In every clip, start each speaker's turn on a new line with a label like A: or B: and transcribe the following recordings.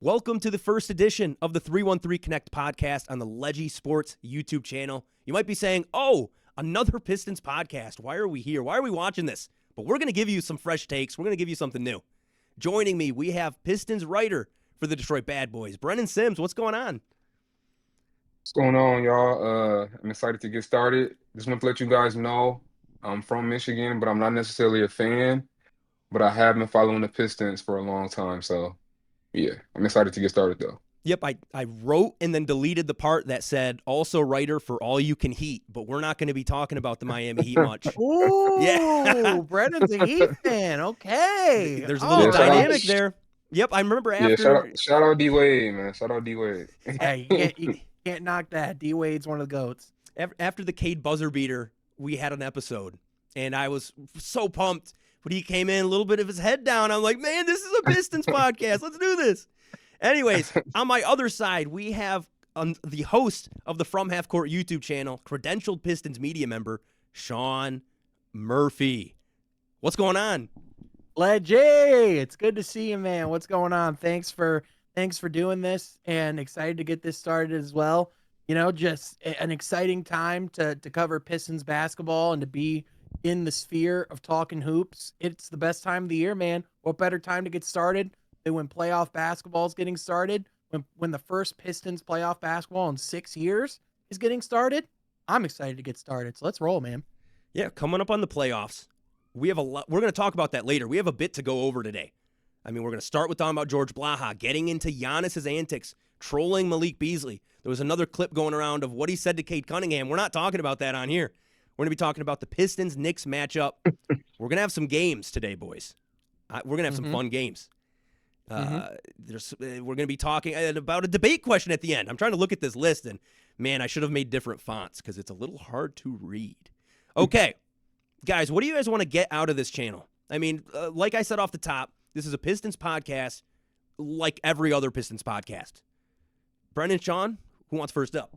A: Welcome to the first edition of the 313 Connect podcast on the Leggy Sports YouTube channel. You might be saying, oh, another Pistons podcast. Why are we here? Why are we watching this? But we're going to give you some fresh takes. We're going to give you something new. Joining me, we have Pistons writer for the Detroit Bad Boys, Brennan Sims. What's going on?
B: What's going on, y'all? I'm excited to get started. Just want to let you guys know I'm from Michigan, but I'm not necessarily a fan, but I have been following the Pistons for a long time. So, yeah, I'm excited to get started, though.
A: Yep, I wrote and then deleted the part that said also writer for All You Can Heat, but we're not going to be talking about the Miami Heat much.
C: Ooh,
A: Yeah.
C: Brennan's a Heat fan. Okay.
A: There's a little
B: Yeah, shout out-
A: dynamic there. Yep, I remember
B: Yeah,
A: after.
B: shout out D Wade, man. Shout out D Wade.
C: Hey, you can't knock that. D Wade's one of the GOATs.
A: After the Cade buzzer beater, we had an episode, and I was so pumped. But he came in a little bit of his head down. I'm like, man, this is a Pistons podcast. Let's do this. Anyways, on my other side, we have the host of the From Half Court YouTube channel, credentialed Pistons media member, Sean Murphy. What's going on?
C: Leggy, it's good to see you, man. What's going on? Thanks for doing this, and excited to get this started as well. You know, just an exciting time to cover Pistons basketball and to be in the sphere of talking hoops. It's the best time of the year, man. What better time to get started than when playoff basketball is getting started? When the first Pistons playoff basketball in 6 years is getting started? I'm excited to get started. So let's roll, man.
A: Yeah, coming up on the playoffs. We have a lot. We're going to talk about that later. We have a bit to go over today. I mean, we're going to start with talking about George Blaha, getting into Giannis's antics, trolling Malik Beasley. There was another clip going around of what he said to Cade Cunningham. We're not talking about that on here. We're going to be talking about the Pistons-Knicks matchup. We're going to have some games today, boys. We're going to have some fun games. We're going to be talking about a debate question at the end. I'm trying to look at this list, and, man, I should have made different fonts because it's a little hard to read. Okay, guys, what do you guys want to get out of this channel? I mean, like I said off the top, this is a Pistons podcast like every other Pistons podcast. Brennan and Sean, who wants first up?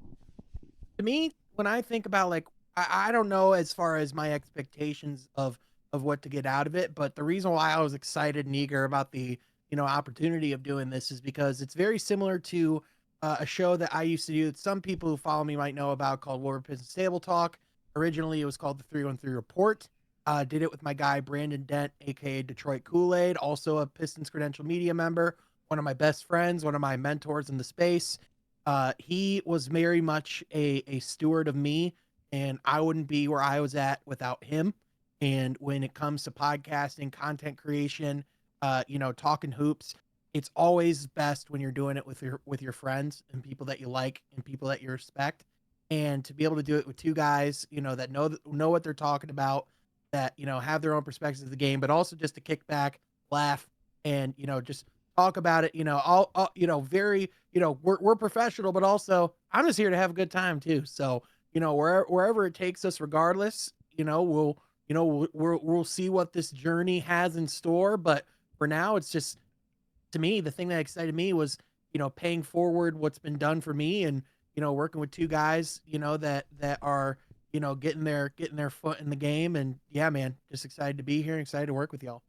C: To me, when I think about, like, I don't know as far as my expectations of what to get out of it, but the reason why I was excited and eager about the opportunity of doing this is because it's very similar to a show that I used to do that some people who follow me might know about called Wolverine Pistons Table Talk. Originally, it was called the 313 Report. Did it with my guy Brandon Dent, aka Detroit Kool-Aid, also a Pistons credential media member, one of my best friends, one of my mentors in the space. He was very much a steward of me, and I wouldn't be where I was at without him. And when it comes to podcasting, content creation, talking hoops, it's always best when you're doing it with your friends and people that you like and people that you respect. And to be able to do it with two guys, that know what they're talking about, that, have their own perspectives of the game, but also just to kick back, laugh, and, just talk about it, very, we're professional, but also I'm just here to have a good time too. So, wherever it takes us, regardless, we'll see what this journey has in store. But for now, it's just, to me, the thing that excited me was, paying forward what's been done for me, and, working with two guys, that are, getting their foot in the game. And yeah, man, just excited to be here and excited to work with y'all.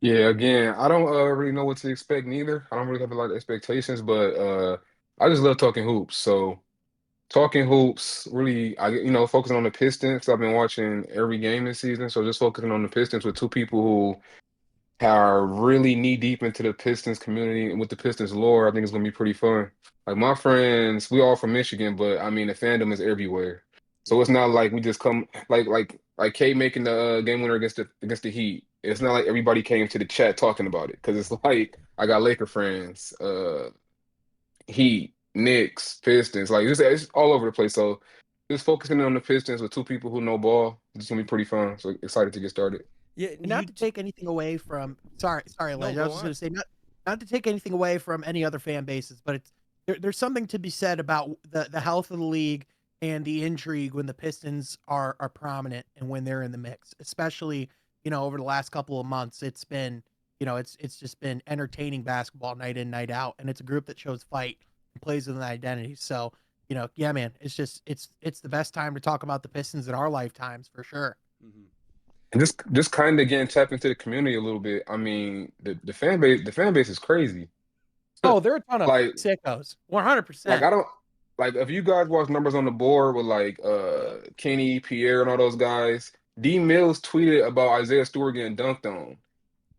B: Yeah, again, I don't really know what to expect neither. I don't really have a lot of expectations, but I just love talking hoops. So, talking hoops, really, focusing on the Pistons. I've been watching every game this season, so just focusing on the Pistons with two people who are really knee deep into the Pistons community and with the Pistons lore. I think it's gonna be pretty fun. Like my friends, we all from Michigan, but I mean the fandom is everywhere. So it's not like we just come like K making the game winner against the Heat. It's not like everybody came to the chat talking about it because it's like I got Laker friends, Heat, Knicks, Pistons, like it's all over the place. So just focusing on the Pistons with two people who know ball, it's gonna be pretty fun. So excited to get started.
A: Yeah,
C: Not to take anything away from, sorry, Ledge. I was just going to say, not to take anything away from any other fan bases, but there's something to be said about the health of the league and the intrigue when the Pistons are prominent and when they're in the mix, especially, over the last couple of months. It's been, it's just been entertaining basketball night in, night out. And it's a group that shows fight and plays with an identity. So, yeah, man, it's the best time to talk about the Pistons in our lifetimes for sure.
A: Mm-hmm.
B: And just kind of getting tapped into the community a little bit. I mean, the fan base is crazy.
C: Oh, they're a ton of
B: Like
C: sickos.
B: like
C: 100%.
B: I don't like if you guys watch numbers on the board with like
A: Yep.
B: Kenny, Pierre, and all those guys. D Mills tweeted about Isaiah Stewart getting dunked on.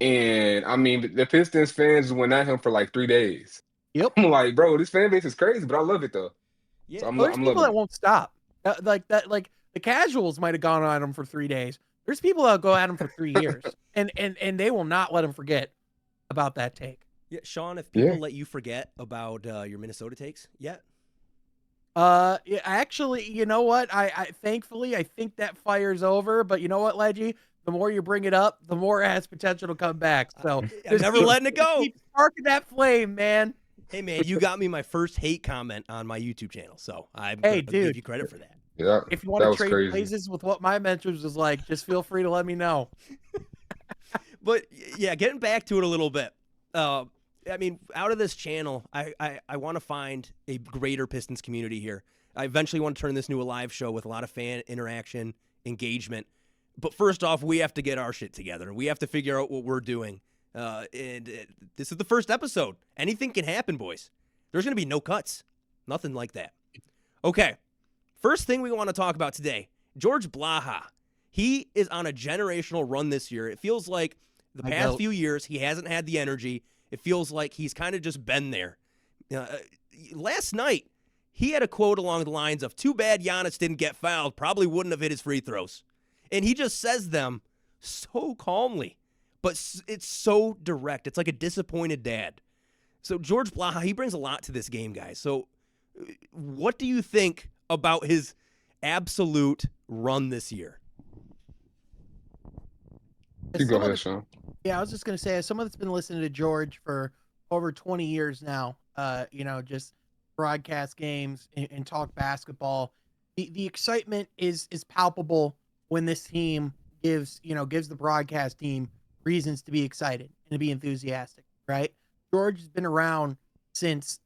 B: And I mean, the Pistons fans went at him for like 3 days.
C: Yep.
B: I'm like, bro, this fan base is crazy, but I love it though. So
A: Yeah.
C: Well, there's
B: I'm
C: people
B: loving
C: that
B: it.
C: won't stop. Like that. Like the casuals might have gone at him for 3 days. There's people that go at him for 3 years, and they will not let him forget about that take.
A: Yeah, Sean, if
B: Yeah.
A: people let you forget about your Minnesota takes yet?
C: Yeah, actually, you know what? I thankfully I think that fire's over. But you know what, Leggy? The more you bring it up, the more it has potential to come back. So
A: I'm never letting it go.
C: keep sparking that flame, man.
A: Hey, man, you got me my first hate comment on my YouTube channel, so I'm
C: Hey,
A: going to give
C: dude.
A: you credit for that.
B: Yeah,
C: If you want
B: that
C: to
B: was
C: trade
B: crazy.
C: places with what my mentors was like, just feel free to let me know.
A: But, yeah, getting back to it a little bit. I mean, out of this channel, I want to find a greater Pistons community here. I eventually want to turn this into a live show with a lot of fan interaction, engagement. But first off, we have to get our shit together. We have to figure out what we're doing. This is the first episode. Anything can happen, boys. There's going to be no cuts. Nothing like that. Okay. First thing we want to talk about today, George Blaha. He is on a generational run this year. It feels like the past few years he hasn't had the energy. It feels like he's kind of just been there. Last night, he had a quote along the lines of, "Too bad Giannis didn't get fouled. Probably wouldn't have hit his free throws." And he just says them so calmly, but it's so direct. It's like a disappointed dad. So George Blaha, he brings a lot to this game, guys. So what do you think about his absolute run this year?
B: You go ahead, Sean.
C: Yeah, I was just gonna say, as someone that's been listening to George for over 20 years now, just broadcast games and talk basketball, the excitement is palpable when this team gives the broadcast team reasons to be excited and to be enthusiastic, right? George has been around since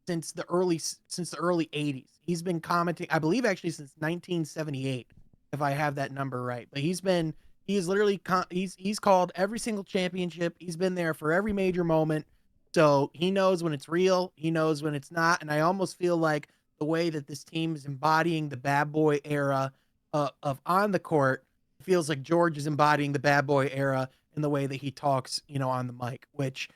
C: the early 80s. He's been commenting, I believe, actually since 1978, if I have that number right. But he's literally he's called every single championship. He's been there for every major moment. So he knows when it's real, he knows when it's not. And I almost feel like the way that this team is embodying the bad boy era of on the court, feels like George is embodying the bad boy era in the way that he talks, on the mic, which,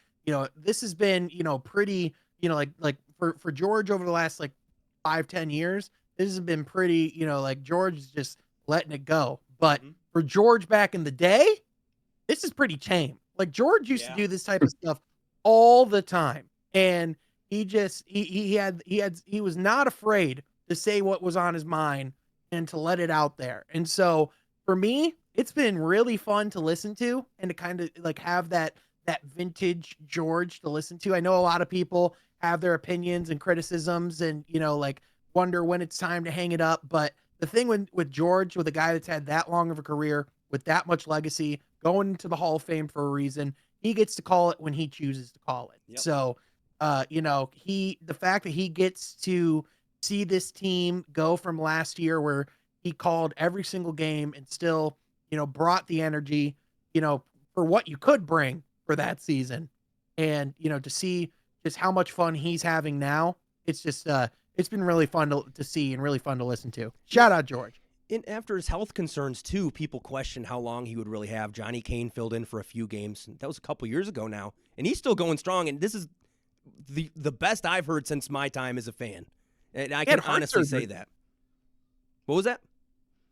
C: this has been, pretty, like for George over the last like 5-10 years, this has been pretty, like George is just letting it go. But for George back in the day, this is pretty tame. Like George used to do this type of stuff all the time. And he was not afraid to say what was on his mind and to let it out there. And so for me, it's been really fun to listen to and to kind of like have that vintage George to listen to. I know a lot of people have their opinions and criticisms and, like wonder when it's time to hang it up. But the thing with George, with a guy that's had that long of a career, with that much legacy, going into the Hall of Fame for a reason, he gets to call it when he chooses to call it.
A: Yep.
C: So, the fact that he gets to see this team go from last year where he called every single game and still, brought the energy, for what you could bring for that season. And, to see just how much fun he's having now, it's just, it's been really fun to see and really fun to listen to. Shout out, George.
A: And after his health concerns, too, people questioned how long he would really have. Johnny Kane filled in for a few games. That was a couple years ago now. And he's still going strong. And this is the best I've heard since my time as a fan. And I can honestly say that. What was that?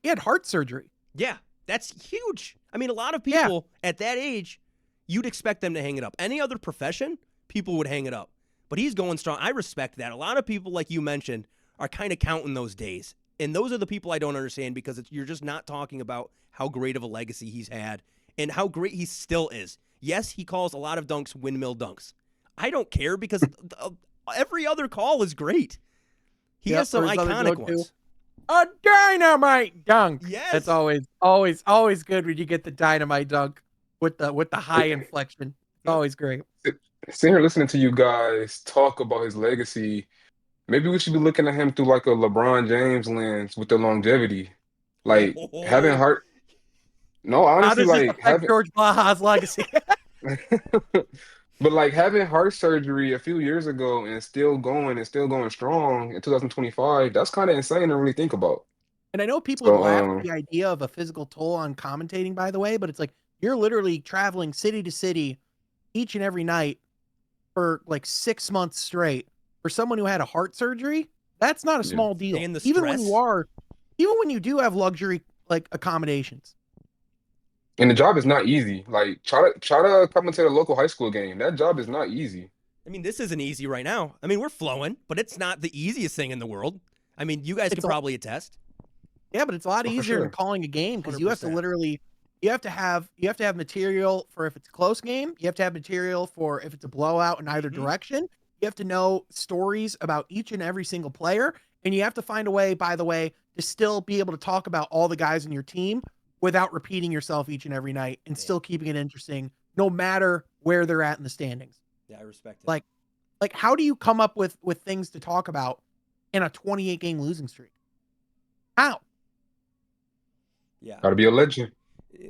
C: He had heart surgery.
A: Yeah, that's huge. I mean, a lot of people at that age, you'd expect them to hang it up. Any other profession, people would hang it up. But he's going strong. I respect that. A lot of people, like you mentioned, are kind of counting those days. And those are the people I don't understand because you're just not talking about how great of a legacy he's had and how great he still is. Yes, he calls a lot of dunks windmill dunks. I don't care because every other call is great. He has some iconic ones.
C: A dynamite dunk.
A: Yes.
C: That's always good when you get the dynamite dunk with the high inflection. It's always great.
B: Sitting here listening to you guys talk about his legacy, maybe we should be looking at him through like a LeBron James lens with the longevity. Like having heart No,
C: How
B: honestly,
C: does this
B: like
C: affect
B: having,
C: George Blaha's legacy?
B: but like having heart surgery a few years ago and still going strong in 2025, that's kind of insane to really think about.
C: And I know people would
B: So,
C: laugh at the idea of a physical toll on commentating, by the way, but it's like you're literally traveling city to city each and every night for like 6 months straight. For someone who had a heart surgery, that's not a
B: yeah.
C: small deal.
A: And the
C: Even when
A: stress.
C: even when you do have luxury like accommodations.
B: And the job is not easy. Like try to commentate a local high school game. That job is not easy.
A: I mean, this isn't easy right now. I mean, we're flowing, but it's not the easiest thing in the world. I mean, you guys can
C: It's a
A: probably attest.
C: Yeah, but it's a lot
B: Oh, for
C: easier than
B: sure.
C: calling a game because you have to
A: 100%.
C: literally you have to have material for if it's a close game. You have to have material for if it's a blowout in either
A: Mhm.
C: direction. You have to know stories about each and every single player, and you have to find a way, by the way, to still be able to talk about all the guys in your team without repeating yourself each and every night and
A: Yeah.
C: still keeping it interesting, no matter where they're at in the standings.
A: Yeah, I respect it.
C: Like how do you come up with things to talk about in a 28 game losing streak? How?
A: Yeah.
B: Gotta be a legend.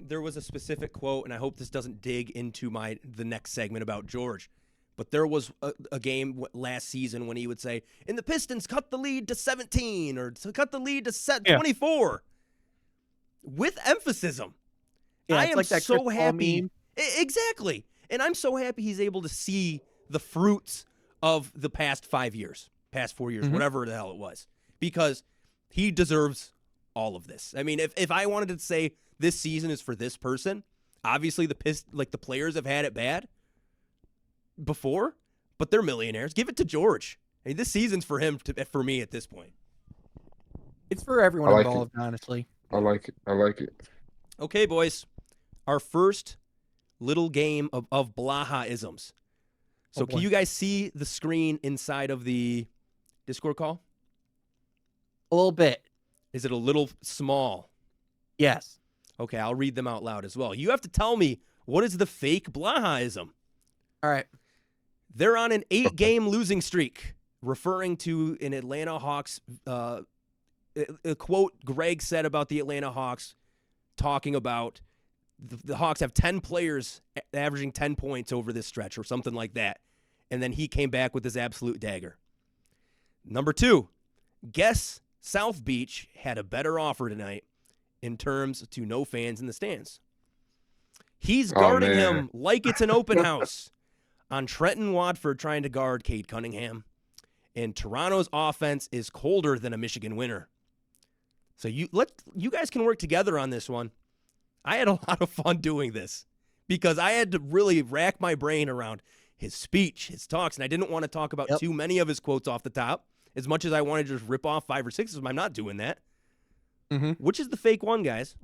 A: There was a specific quote, and I hope this doesn't dig into the next segment about George, but there was a game last season when he would say, and the Pistons cut the lead to 17 or to cut the lead to 24 with emphasis.
C: Yeah,
A: I
C: it's
A: am
C: like that
A: so
C: Chris Paul
A: happy.
C: meme.
A: Exactly. And I'm so happy he's able to see the fruits of the past 5 years, past 4 years,
C: Mhm.
A: whatever the hell it was, because he deserves all of this. I mean, if I wanted to say this season is for this person, obviously the players have had it bad before, but they're millionaires. Give it to George. I mean, this season's for him, for me at this point.
C: It's for everyone
B: I like it.
C: involved, honestly.
B: I like it. I like it.
A: Okay, boys. Our first little game of Blaha-isms. So
C: Oh,
A: can
C: boy.
A: you guys see the screen inside of the Discord call?
C: A little bit.
A: Is it a little small?
C: Yes.
A: Okay, I'll read them out loud as well. You have to tell me, what is the fake Blaha-ism?
C: All right.
A: They're on an 8-game losing streak, referring to an Atlanta Hawks, a quote Greg said about the Atlanta Hawks, talking about the Hawks have 10 players averaging 10 points over this stretch or something like that. And then he came back with his absolute dagger. Number 2, guess South Beach had a better offer tonight in terms to no fans in the stands. He's guarding him like it's an open house on Trenton Watford trying to guard Cade Cunningham. And Toronto's offense is colder than a Michigan winter. So you guys can work together on this one. I had a lot of fun doing this because I had to really rack my brain around his speech, his talks, and I didn't want to talk about too many of his quotes off the top. As much as I wanted to just rip off 5 or 6 of them, I'm not doing that.
C: Mm-hmm.
A: Which is the fake one, guys?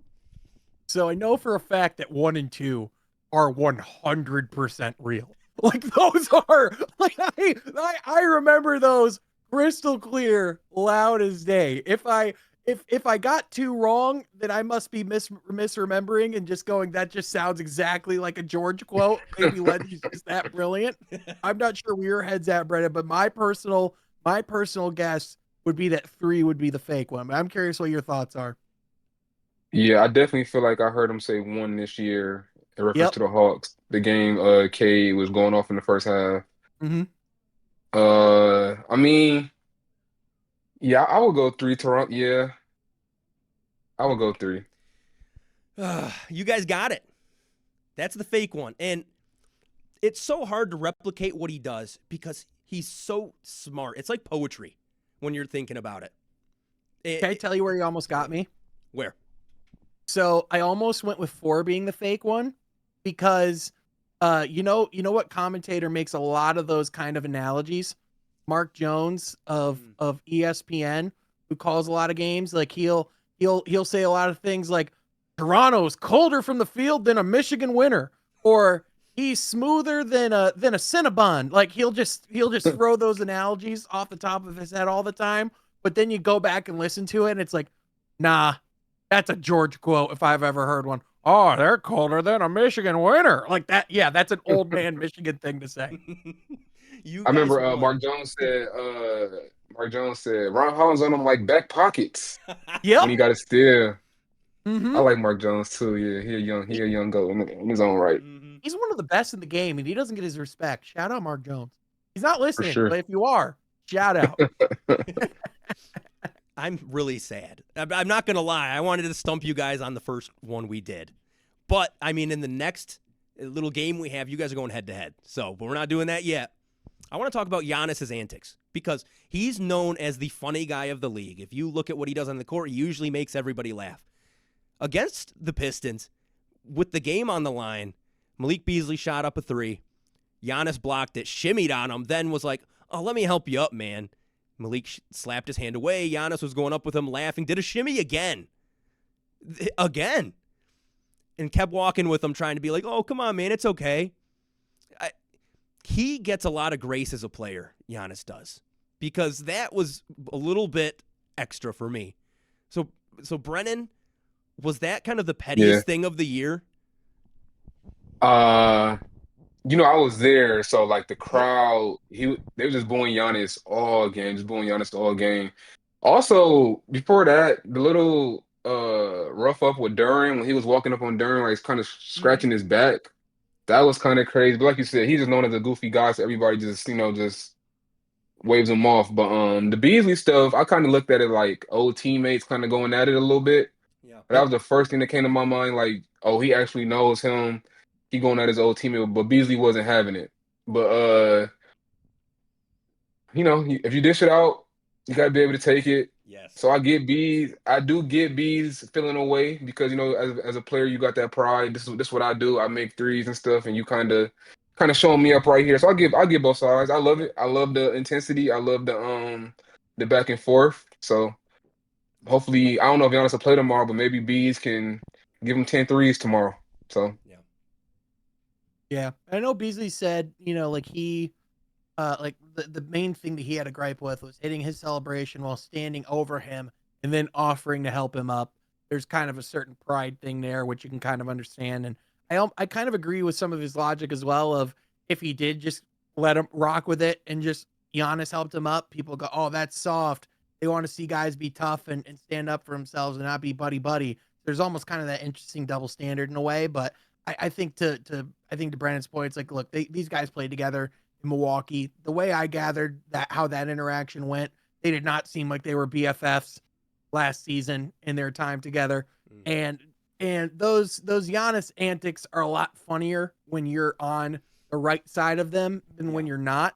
C: So I know for a fact that 1 and 2 are 100% real. Like those are like I remember those crystal clear, loud as day. If I got 2 wrong, then I must be misremembering and just going, that just sounds exactly like a George quote. Maybe Lenny's just that brilliant. I'm not sure where your head's at, Brennan, but my personal guess would be that 3 would be the fake one. But I'm curious what your thoughts are.
B: Yeah, I definitely feel like I heard him say 1 this year in reference
C: Yep.
B: to the Hawks. The game Cade was going off in the first half.
C: Mm-hmm.
B: I mean, yeah, I would go 3 Toronto. Yeah, I would go 3.
A: You guys got it. That's the fake one. And it's so hard to replicate what he does because he's so smart. It's like poetry when you're thinking about it.
C: Can I tell you where you almost got me?
A: Where?
C: So I almost went with 4 being the fake one because you know what commentator makes a lot of those kind of analogies? Mark Jones of ESPN, who calls a lot of games. Like he'll say a lot of things like Toronto's colder from the field than a Michigan winner, or he's smoother than a Cinnabon. Like he'll just throw those analogies off the top of his head all the time. But then you go back and listen to it, and it's like, nah, that's a George quote if I've ever heard one. Oh, they're colder than a Michigan winter. Like that. Yeah, that's an old man Michigan thing to say.
A: You
B: I
A: guys
B: remember
A: won.
B: Mark Jones said Ron Holland's on him like back pockets
C: Yep.
B: when he got a steal. I like Mark Jones too. Yeah, he a young goat in his own right,
C: He's one of the best in the game, and he doesn't get his respect. Shout out Mark Jones. He's not
B: for
C: listening,
B: sure.
C: but if you are, shout out.
A: I'm really sad. I'm not going to lie. I wanted to stump you guys on the first one we did. But, I mean, in the next little game we have, you guys are going head-to-head. So, but we're not doing that yet. I want to talk about Giannis's antics because he's known as the funny guy of the league. If you look at what he does on the court, he usually makes everybody laugh. Against the Pistons, with the game on the line, Malik Beasley shot up a three. Giannis blocked it, shimmied on him, then was like, oh, let me help you up, man. Malik slapped his hand away. Giannis was going up with him, laughing, did a shimmy again. Again. And kept walking with him, trying to be like, oh, come on, man, it's okay. He gets a lot of grace as a player, Giannis does, because that was a little bit extra for me. So Brennan, was that kind of the pettiest thing of the year?
B: I was there, so like the crowd, they were just booing Giannis all game, just booing Giannis all game. Also, before that, the little rough up with Duran when he was walking up on Duran, like kind of scratching his back. That was kind of crazy. But like you said, he's just known as a goofy guy, so everybody just waves him off. But the Beasley stuff, I kind of looked at it like old teammates kind of going at it a little bit.
A: Yeah.
B: That was the first thing that came to my mind. Like, oh, he actually knows him. He going at his old teammate, but Beasley wasn't having it. But if you dish it out, you gotta be able to take it.
A: Yes.
B: So I do get B's feeling away because as a player you got that pride. This is what I do. I make threes and stuff, and you kind of showing me up right here. So I give both sides. I love it. I love the intensity. I love the back and forth. So hopefully I don't know if Giannis will play tomorrow, but maybe B's can give him 10 threes tomorrow. So
C: Yeah. I know Beasley said, like like the main thing that he had a gripe with was hitting his celebration while standing over him and then offering to help him up. There's kind of a certain pride thing there, which you can kind of understand. And I kind of agree with some of his logic as well of if he did just let him rock with it and just Giannis helped him up, people go, oh, that's soft. They want to see guys be tough and stand up for themselves and not be buddy. There's almost kind of that interesting double standard in a way, but I think to Brandon's point, it's like, look, these guys played together in Milwaukee. The way I gathered how that interaction went, they did not seem like they were BFFs last season in their time together. And those Giannis antics are a lot funnier when you're on the right side of them than when you're not.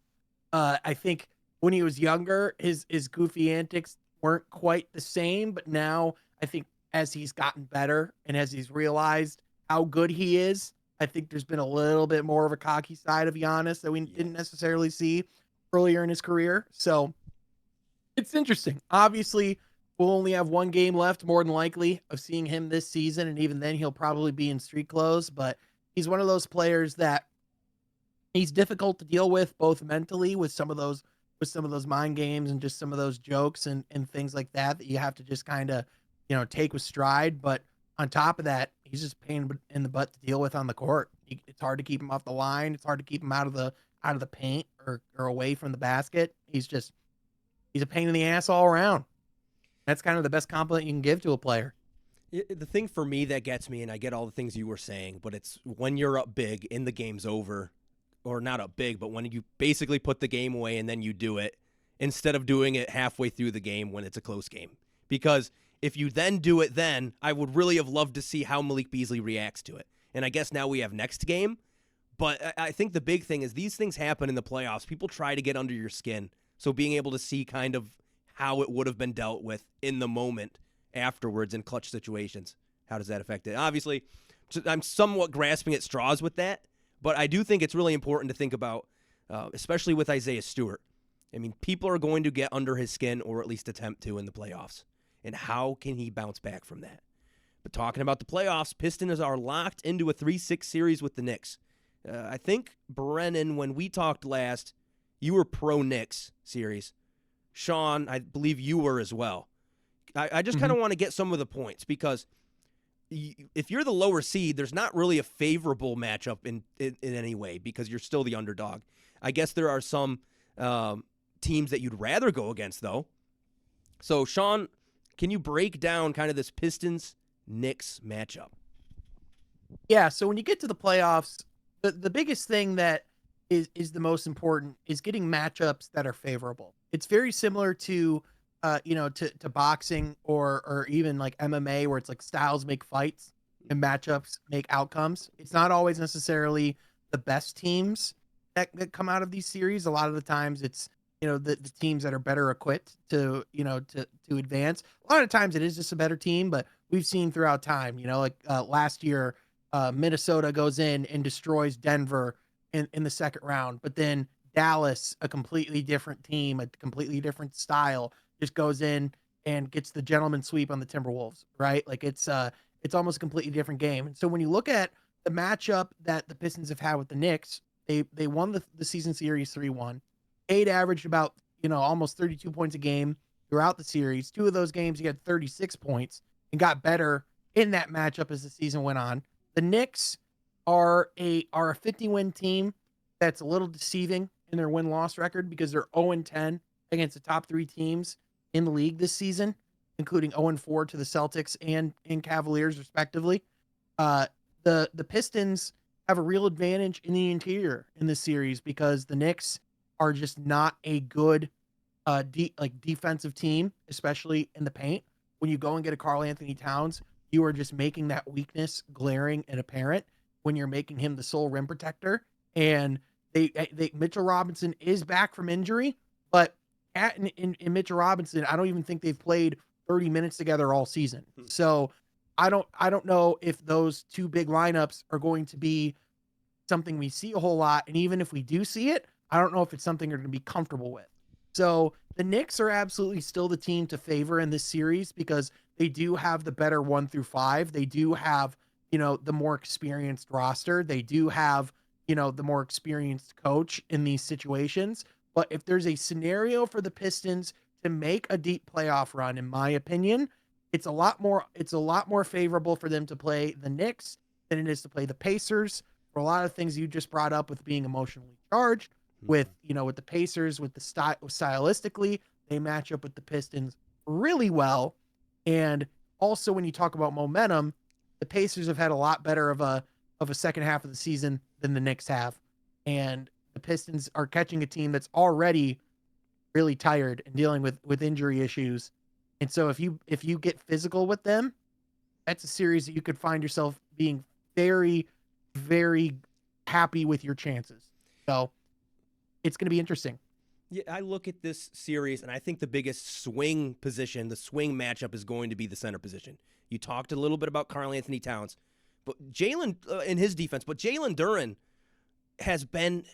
C: I think when he was younger, his goofy antics weren't quite the same, but now I think as he's gotten better and as he's realized how good he is, I think there's been a little bit more of a cocky side of Giannis that we didn't necessarily see earlier in his career. So it's interesting. Obviously, we'll only have one game left, more than likely, of seeing him this season. And even then, he'll probably be in street clothes. But he's one of those players that he's difficult to deal with, both mentally with some of those mind games and just some of those jokes and things like that you have to just kind of, take with stride. But on top of that, he's just pain in the butt to deal with on the court. It's hard to keep him off the line. It's hard to keep him out of the paint or away from the basket. He's a pain in the ass all around. That's kind of the best compliment you can give to a player.
A: The thing for me that gets me, and I get all the things you were saying, but it's when you're up big and the game's over, or not up big, but when you basically put the game away and then you do it, instead of doing it halfway through the game when it's a close game. Because if you then do it then, I would really have loved to see how Malik Beasley reacts to it. And I guess now we have next game. But I think the big thing is these things happen in the playoffs. People try to get under your skin. So being able to see kind of how it would have been dealt with in the moment afterwards in clutch situations, how does that affect it? Obviously, I'm somewhat grasping at straws with that. But I do think it's really important to think about, especially with Isaiah Stewart. I mean, people are going to get under his skin or at least attempt to in the playoffs. And how can he bounce back from that? But talking about the playoffs, Pistons are locked into a 3-6 series with the Knicks. I think, Brennan, when we talked last, you were pro-Knicks series. Sean, I believe you were as well. I just kind of want to get some of the points because if you're the lower seed, there's not really a favorable matchup in any way because you're still the underdog. I guess there are some teams that you'd rather go against, though. So, Sean, can you break down kind of this Pistons Knicks matchup?
C: Yeah, so when you get to the playoffs, the biggest thing that is the most important is getting matchups that are favorable. It's very similar to to boxing or even like MMA where it's like styles make fights and matchups make outcomes. It's not always necessarily the best teams that come out of these series. A lot of the times it's the teams that are better equipped to to advance. A lot of times it is just a better team, but we've seen throughout time, like last year Minnesota goes in and destroys Denver in the second round, but then Dallas, a completely different team, a completely different style, just goes in and gets the gentleman sweep on the Timberwolves, right? Like it's almost a completely different game. And so when you look at the matchup that the Pistons have had with the Knicks, they won the season series 3-1. Cade averaged about almost 32 points a game throughout the series. Two of those games he had 36 points and got better in that matchup as the season went on. The Knicks are a 50-win team that's a little deceiving in their win-loss record because they're 0-10 against the top 3 teams in the league this season, including 0-4 to the Celtics and Cavaliers respectively. The Pistons have a real advantage in the interior in this series because the Knicks are just not a good defensive team, especially in the paint. When you go and get a Karl Anthony Towns, you are just making that weakness glaring and apparent when you're making him the sole rim protector. And they Mitchell Robinson is back from injury, but in Mitchell Robinson, I don't even think they've played 30 minutes together all season. So I don't know if those two big lineups are going to be something we see a whole lot. And even if we do see it, I don't know if it's something you're going to be comfortable with. So the Knicks are absolutely still the team to favor in this series because they do have the better 1-5. They do have, the more experienced roster. They do have, the more experienced coach in these situations. But if there's a scenario for the Pistons to make a deep playoff run, in my opinion, it's a lot more favorable for them to play the Knicks than it is to play the Pacers for a lot of things you just brought up with being emotionally charged. With with the Pacers, with the stylistically, they match up with the Pistons really well. And also when you talk about momentum, the Pacers have had a lot better of a second half of the season than the Knicks have. And the Pistons are catching a team that's already really tired and dealing with injury issues. And so if you get physical with them, that's a series that you could find yourself being very, very happy with your chances. So it's going to be interesting.
A: Yeah, I look at this series, and I think the biggest swing position, the swing matchup, is going to be the center position. You talked a little bit about Karl Anthony Towns, but Jalen in his defense, but Jalen Duren has been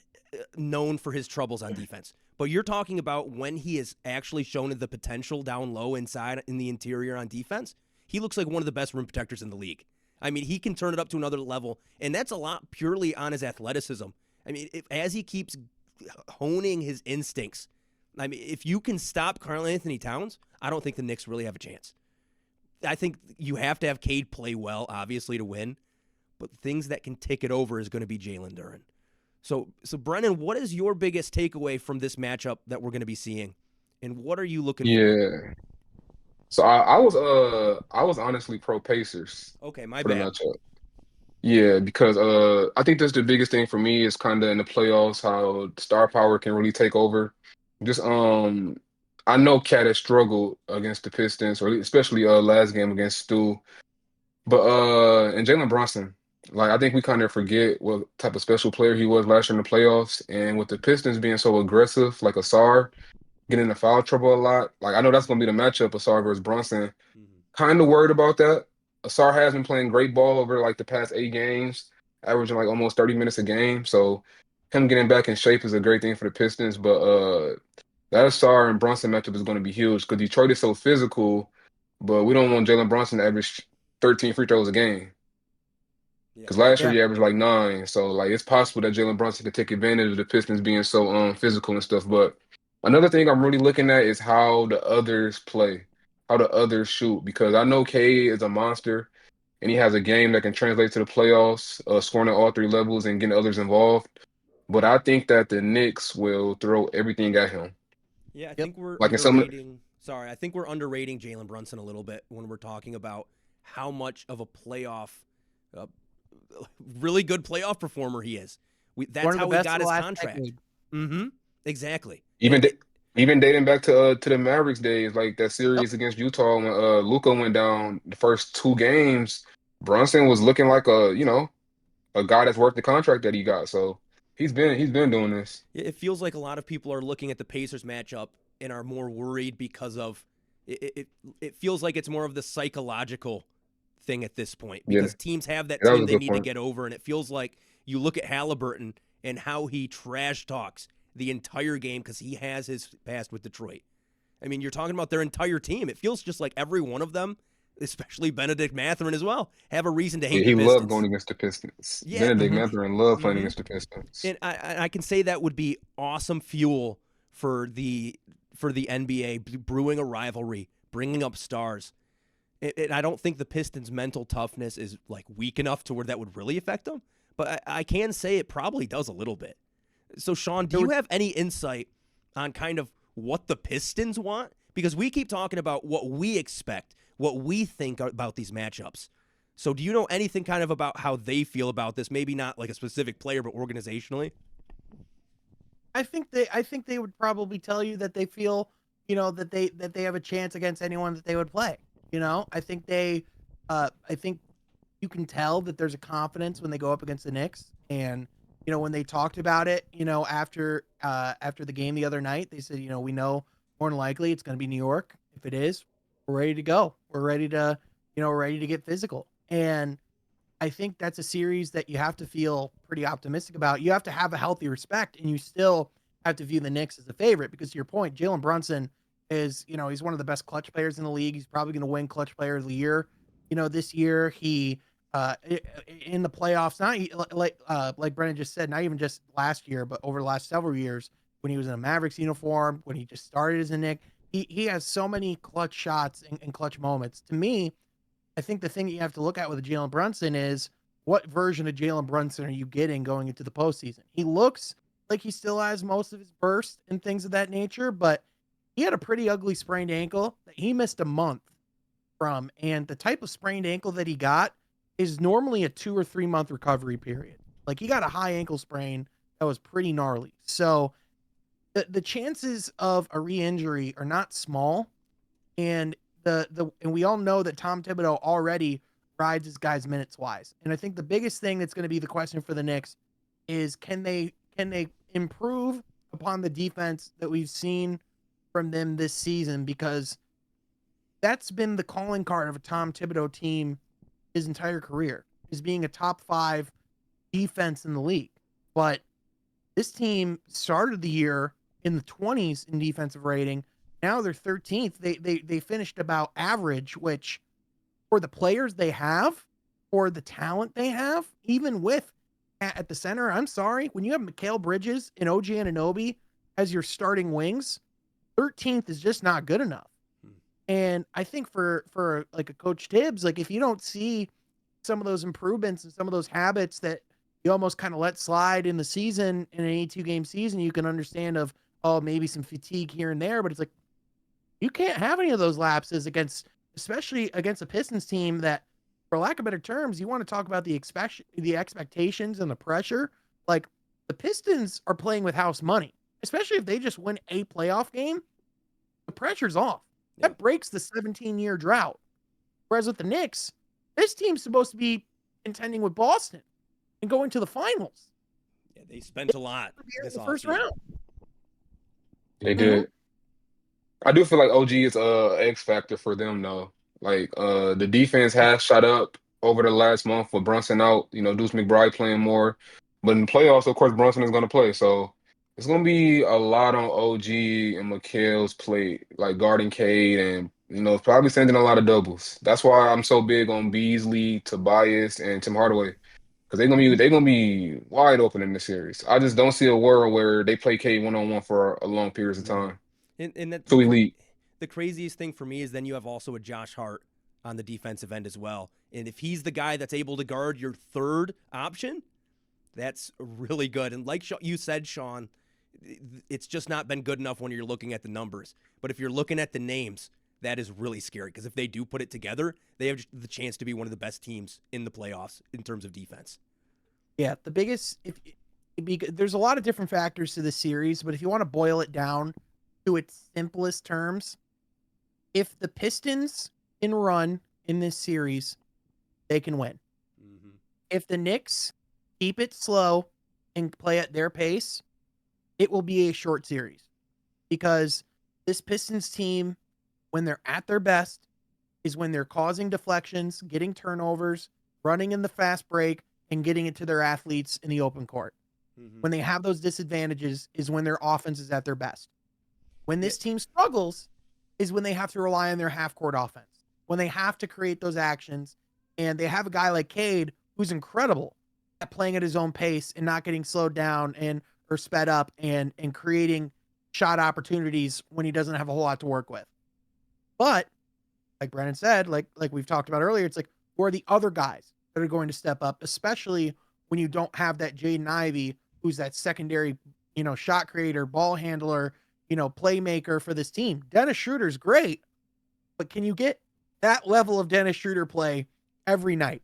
A: known for his troubles on defense. But you're talking about when he has actually shown the potential down low inside in the interior on defense, he looks like one of the best rim protectors in the league. I mean, he can turn it up to another level, and that's a lot purely on his athleticism. I mean, as he keeps honing his instincts, I mean, if you can stop Karl Anthony Towns, I don't think the Knicks really have a chance. I think you have to have Cade play well, obviously, to win, but things that can tick it over is going to be Jalen Duren. So Brennan, what is your biggest takeaway from this matchup that we're going to be seeing, and what are you looking for?
B: Yeah. So I was honestly pro Pacers
A: Okay, my
B: for the
A: bad.
B: matchup. Yeah, because I think that's the biggest thing for me is kind of in the playoffs how star power can really take over. Just I know Cat has struggled against the Pistons, or especially last game against Stu. But and Jalen Brunson, like I think we kind of forget what type of special player he was last year in the playoffs. And with the Pistons being so aggressive, like Asar getting into foul trouble a lot, like I know that's gonna be the matchup, Asar versus Brunson. Kind of worried about that. Asar has been playing great ball over like the past 8 games, averaging like almost 30 minutes a game. So him getting back in shape is a great thing for the Pistons. But that Asar and Brunson matchup is going to be huge because Detroit is so physical, but we don't want Jalen Brunson to average 13 free throws a game.
A: Yeah,
B: Because last year
C: Yeah.
B: he averaged like 9. So like it's possible that Jalen Brunson could take advantage of the Pistons being so physical and stuff. But another thing I'm really looking at is how the others play, how the others shoot. Because I know K is a monster and he has a game that can translate to the playoffs, scoring at all 3 levels and getting others involved. But I think that the Knicks will throw everything at him.
A: Yeah, I
C: Yep.
A: think we're
B: Like in some
A: underrating. Sorry, I think we're underrating Jalen Brunson a little bit when we're talking about how much of a playoff, uh, really good playoff performer he is. That's
C: One of the
A: how he
C: best
A: got
C: of the
A: his
C: last
A: contract.
C: decade.
A: Mm-hmm. Exactly.
B: Even even dating back to the Mavericks days, like that
C: Yep.
B: series against Utah when Luka went down the first 2 games, Brunson was looking like a guy that's worth the contract that he got. So he's been doing this.
A: It feels like a lot of people are looking at the Pacers matchup and are more worried because of it feels like it's more of the psychological thing at this point
B: Yeah,
A: because teams have that
B: that was
A: team
B: a
A: they
B: good
A: need to
B: point.
A: get over, and it feels like you look at Halliburton and how he trash talks the entire game because he has his past with Detroit. I mean, you're talking about their entire team. It feels just like every one of them, especially Benedict Mathurin as well, have a reason to
B: Yeah,
A: hate the
B: he loved
A: Pistons.
B: going against the Pistons.
A: Yeah.
B: Benedict
C: Mhm.
B: Mathurin loved playing
A: Mm-hmm.
B: against the Pistons.
A: And I can say that would be awesome fuel for the NBA, brewing a rivalry, bringing up stars. And I don't think the Pistons' mental toughness is like weak enough to where that would really affect them. But I can say it probably does a little bit. So, Sean, do you have any insight on kind of what the Pistons want? Because we keep talking about what we expect, what we think about these matchups. So do you know anything kind of about how they feel about this? Maybe not like a specific player, but organizationally?
C: I think they would probably tell you that they feel, that they have a chance against anyone that they would play. I think you can tell that there's a confidence when they go up against the Knicks. And, when they talked about it, after the game the other night, they said, we know more than likely it's going to be New York. If it is, we're ready to go. We're ready to, ready to get physical. And I think that's a series that you have to feel pretty optimistic about. You have to have a healthy respect, and you still have to view the Knicks as a favorite because, to your point, Jalen Brunson is, he's one of the best clutch players in the league. He's probably going to win Clutch Player of the Year. This year he in the playoffs, not like Brennan just said, not even just last year, but over the last several years when he was in a Mavericks uniform, when he just started as a Knick, he has so many clutch shots and clutch moments. To me, I think the thing that you have to look at with Jalen Brunson is what version of Jalen Brunson are you getting going into the postseason? He looks like he still has most of his burst and things of that nature, but he had a pretty ugly sprained ankle that he missed a month from. And the type of sprained ankle that he got is normally a 2 or 3 month recovery period. Like he got a high ankle sprain that was pretty gnarly. So the chances of a re-injury are not small. And and we all know that Tom Thibodeau already rides his guys minutes wise. And I think the biggest thing that's going to be the question for the Knicks is can they improve upon the defense that we've seen from them this season, because that's been the calling card of a Tom Thibodeau team his entire career, is being a top 5 defense in the league. But this team started the year in the 20s in defensive rating. Now they're 13th. They finished about average, which for the players they have, for the talent they have, even with at the center, I'm sorry, when you have Mikal Bridges and OG Anunoby as your starting wings, 13th is just not good enough. And I think for like a Coach Tibbs, like if you don't see some of those improvements and some of those habits that you almost kind of let slide in the season, in an 82-game season, you can understand of, oh, maybe some fatigue here and there, but it's like, you can't have any of those lapses especially against a Pistons team that, for lack of better terms, you want to talk about the expectations and the pressure. Like the Pistons are playing with house money, especially if they just win a playoff game, the pressure's off.
A: Yeah.
C: That breaks the 17-year drought. Whereas with the Knicks, this team's supposed to be contending with Boston and going to the finals.
A: Yeah, they spent a lot this
C: the first
A: offseason.
C: round.
B: They did. I do feel like OG is a X factor for them though. Like the defense has shot up over the last month with Brunson out, Deuce McBride playing more. But in the playoffs, of course, Brunson is gonna play. So it's gonna be a lot on OG and Mikal's plate, like guarding Cade and probably sending a lot of doubles. That's why I'm so big on Beasley, Tobias, and Tim Hardaway. Because they're gonna be wide open in this series. I just don't see a world where they play Cade one-on-one for a long periods of time.
A: And
B: Too elite.
A: the craziest thing for me is then you have also a Josh Hart on the defensive end as well. And if he's the guy that's able to guard your third option, that's really good. And like you said, Sean, it's just not been good enough when you're looking at the numbers. But if you're looking at the names, that is really scary because if they do put it together, they have the chance to be one of the best teams in the playoffs in terms of defense.
C: Yeah, the biggest there's a lot of different factors to the series, but if you want to boil it down to its simplest terms, if the Pistons can run in this series, they can win.
A: Mm-hmm.
C: If the Knicks keep it slow and play at their pace, it will be a short series because this Pistons team, when they're at their best, is when they're causing deflections, getting turnovers, running in the fast break, and getting it to their athletes in the open court.
A: Mm-hmm.
C: When they have those disadvantages is when their offense is at their best. When this team struggles is when they have to rely on their half-court offense. When they have to create those actions, and they have a guy like Cade who's incredible at playing at his own pace and not getting slowed down or sped up and creating shot opportunities when he doesn't have a whole lot to work with. But like Brennan said, like we've talked about earlier, it's like, who are the other guys that are going to step up, especially when you don't have that Jaden Ivey, who's that secondary, shot creator, ball handler, playmaker for this team. Dennis Schroeder's great, but can you get that level of Dennis Schroeder play every night?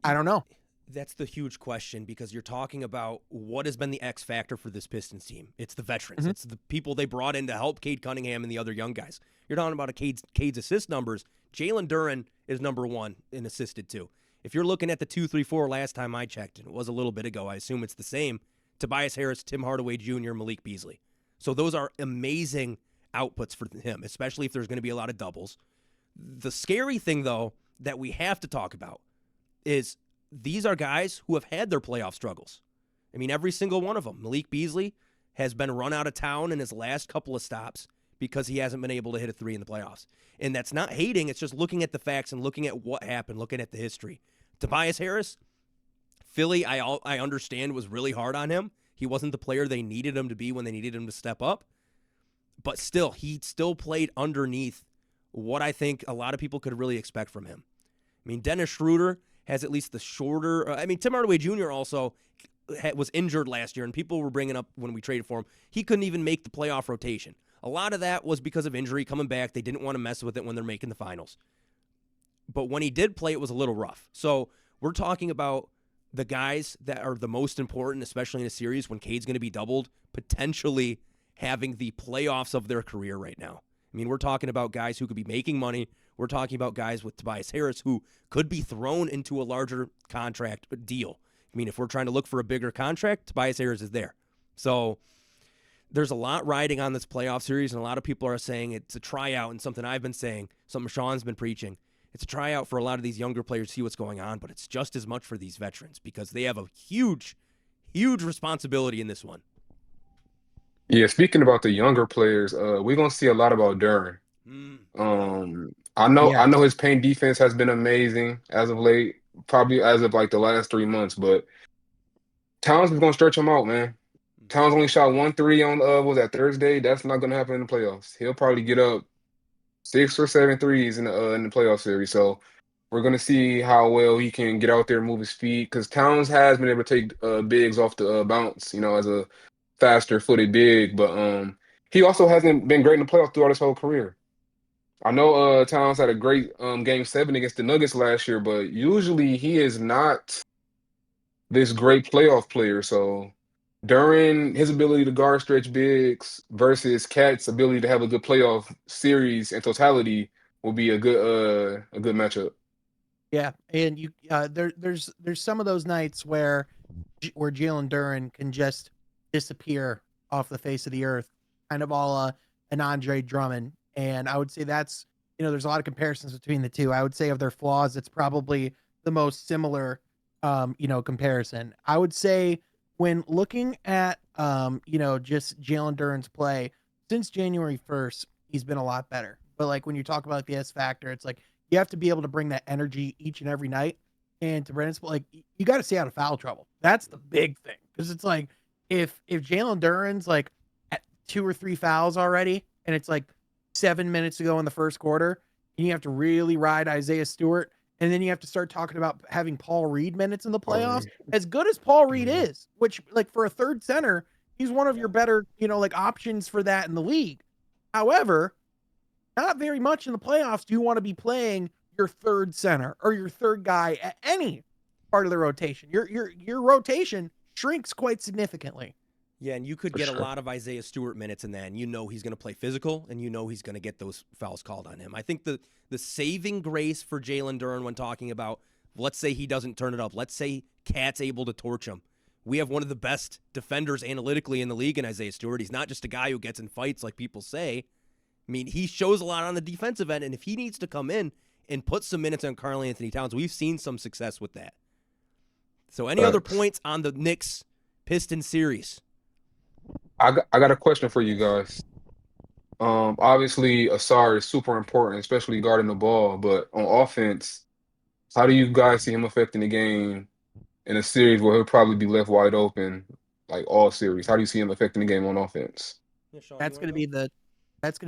C: I don't know.
A: That's the huge question because you're talking about what has been the X factor for this Pistons team. It's the veterans. Mm-hmm. It's the people they brought in to help Cade Cunningham and the other young guys. You're talking about Cade's assist numbers. Jalen Duren is number 1 in assisted too. If you're looking at the 2, 3, 4 last time I checked, and it was a little bit ago, I assume it's the same. Tobias Harris, Tim Hardaway Jr., Malik Beasley. So those are amazing outputs for him, especially if there's going to be a lot of doubles. The scary thing, though, that we have to talk about is these are guys who have had their playoff struggles. I mean, every single one of them. Malik Beasley has been run out of town in his last couple of stops because he hasn't been able to hit a 3 in the playoffs. And that's not hating. It's just looking at the facts and looking at what happened, looking at the history. Tobias Harris, Philly, I understand, was really hard on him. He wasn't the player they needed him to be when they needed him to step up. But still, he still played underneath what I think a lot of people could really expect from him. I mean, Dennis Schroeder has at least the shorter. Tim Hardaway Jr. also was injured last year, and people were bringing up when we traded for him, he couldn't even make the playoff rotation. A lot of that was because of injury coming back. They didn't want to mess with it when they're making the finals. But when he did play, it was a little rough. So we're talking about the guys that are the most important, especially in a series when Cade's going to be doubled, potentially having the playoffs of their career right now. I mean, we're talking about guys who could be making money. We're talking about guys with Tobias Harris who could be thrown into a larger contract deal. I mean, if we're trying to look for a bigger contract, Tobias Harris is there. So there's a lot riding on this playoff series, and a lot of people are saying it's a tryout, and something I've been saying, something Sean's been preaching. It's a tryout for a lot of these younger players to see what's going on, but it's just as much for these veterans because they have a huge, huge responsibility in this one.
B: Yeah, speaking about the younger players, we're gonna see a lot about Duren. I know his paint defense has been amazing as of late, probably as of like the last 3 months, but Towns is gonna stretch him out, man. Towns only shot 1 3 on what was that Thursday? That's not gonna happen in the playoffs. He'll probably get up 6 or 7 threes in the playoff series. So we're gonna see how well he can get out there and move his feet because Towns has been able to take bigs off the bounce, as a faster footed big, but he also hasn't been great in the playoffs throughout his whole career. I know Towns had a great game 7 against the Nuggets last year, but usually he is not this great playoff player. So during his ability to guard stretch bigs versus Cat's ability to have a good playoff series in totality will be a good matchup.
C: Yeah, and there's some of those nights where Jalen Duren can just disappear off the face of the earth, kind of all an Andre Drummond. And I would say that's, there's a lot of comparisons between the two. I would say of their flaws, it's probably the most similar, comparison. I would say when looking at, just Jalen Duren's play since January 1st, he's been a lot better. But like when you talk about the S factor, it's like you have to be able to bring that energy each and every night. And to Brennan's, like you got to stay out of foul trouble. That's the big thing because it's like if Jalen Duren's like at 2 or 3 fouls already, and it's like 7 minutes to go in the first quarter, and you have to really ride Isaiah Stewart, and then you have to start talking about having Paul Reed minutes in the playoffs. As good as Paul Reed is, which like for a third center, he's one of your better, options for that in the league. However, not very much in the playoffs do you want to be playing your third center or your third guy at any part of the rotation. Your rotation shrinks quite significantly.
A: Yeah, and you could
B: For
A: get a
B: sure.
A: lot of Isaiah Stewart minutes in that, and you know he's going to play physical, and you know he's going to get those fouls called on him. I think the saving grace for Jalen Duren when talking about, let's say he doesn't turn it up, let's say Cat's able to torch him. We have one of the best defenders analytically in the league in Isaiah Stewart. He's not just a guy who gets in fights like people say. I mean, he shows a lot on the defensive end, and if he needs to come in and put some minutes on Karl Anthony Towns, we've seen some success with that. So any other
B: Facts.
A: points on the Knicks Pistons series?
B: I got a question for you guys. Obviously, Asar is super important, especially guarding the ball. But on offense, how do you guys see him affecting the game in a series where he'll probably be left wide open, like all series? How do you see him affecting the game on offense?
A: Yeah, Sean, you
C: That's
A: want
C: going to
A: to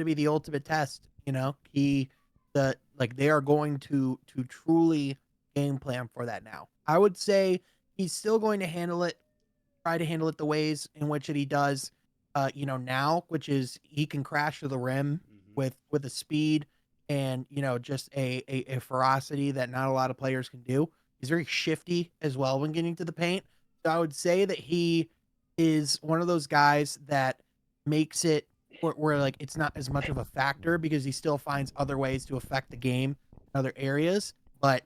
C: be
A: go?
C: the ultimate test. They are going to truly game plan for that now. I would say he's still going to try to handle it the ways in which he does, now, which is he can crash to the rim with a speed and just a ferocity that not a lot of players can do. He's very shifty as well when getting to the paint. So I would say that he is one of those guys that makes it where like it's not as much of a factor because he still finds other ways to affect the game in other areas. But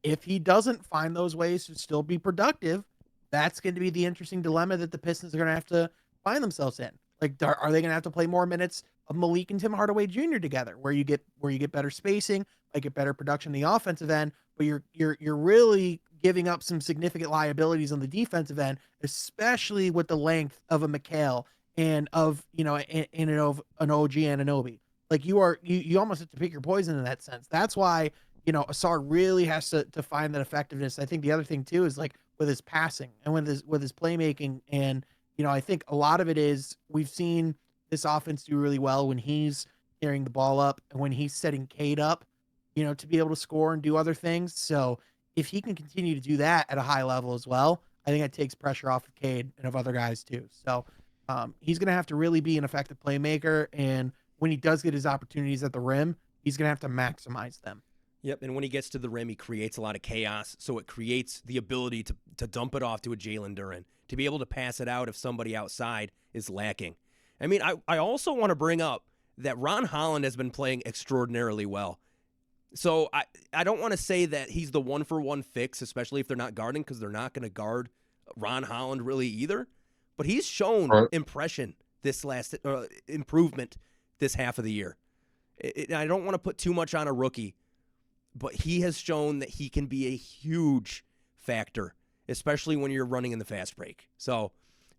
C: if he doesn't find those ways to still be productive, that's going to be the interesting dilemma that the Pistons are going to have to find themselves in. Like, are they going to have to play more minutes of Malik and Tim Hardaway Jr. together, where you get better spacing, like get better production in the offensive end, but you're really giving up some significant liabilities on the defensive end, especially with the length of a McHale and of an OG Anunoby. Like you almost have to pick your poison in that sense. That's why Asar really has to find that effectiveness. I think the other thing too is like with his passing and with his playmaking, and I think a lot of it is we've seen this offense do really well when he's carrying the ball up and when he's setting Cade up, to be able to score and do other things. So if he can continue to do that at a high level as well, I think that takes pressure off of Cade and of other guys too. So he's going to have to really be an effective playmaker, and when he does get his opportunities at the rim, he's going to have to maximize them.
A: Yep, and when he gets to the rim, he creates a lot of chaos, so it creates the ability to dump it off to a Jalen Duren, to be able to pass it out if somebody outside is lacking. I mean, I also want to bring up that Ron Holland has been playing extraordinarily well. So I don't want to say that he's the one-for-one fix, especially if they're not guarding, because they're not going to guard Ron Holland really either. But he's shown
B: Right.
A: improvement this half of the year. I don't want to put too much on a rookie, but he has shown that he can be a huge factor, especially when you're running in the fast break. So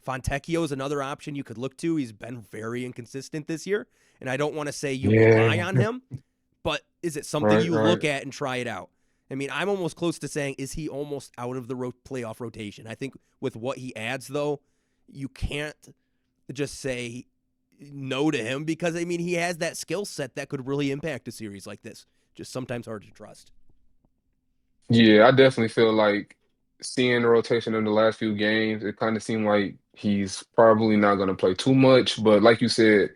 A: Fontecchio is another option you could look to. He's been very inconsistent this year, and I don't want to say you rely
B: Yeah.
A: on him, but is it something
B: Right.
A: you
B: Right.
A: look at and try it out? I mean, I'm almost close to saying, is he almost out of the playoff rotation? I think with what he adds, though, you can't just say no to him because, I mean, he has that skill set that could really impact a series like this. Just sometimes hard to trust.
B: Yeah, I definitely feel like seeing the rotation in the last few games, it kind of seemed like he's probably not going to play too much. But like you said,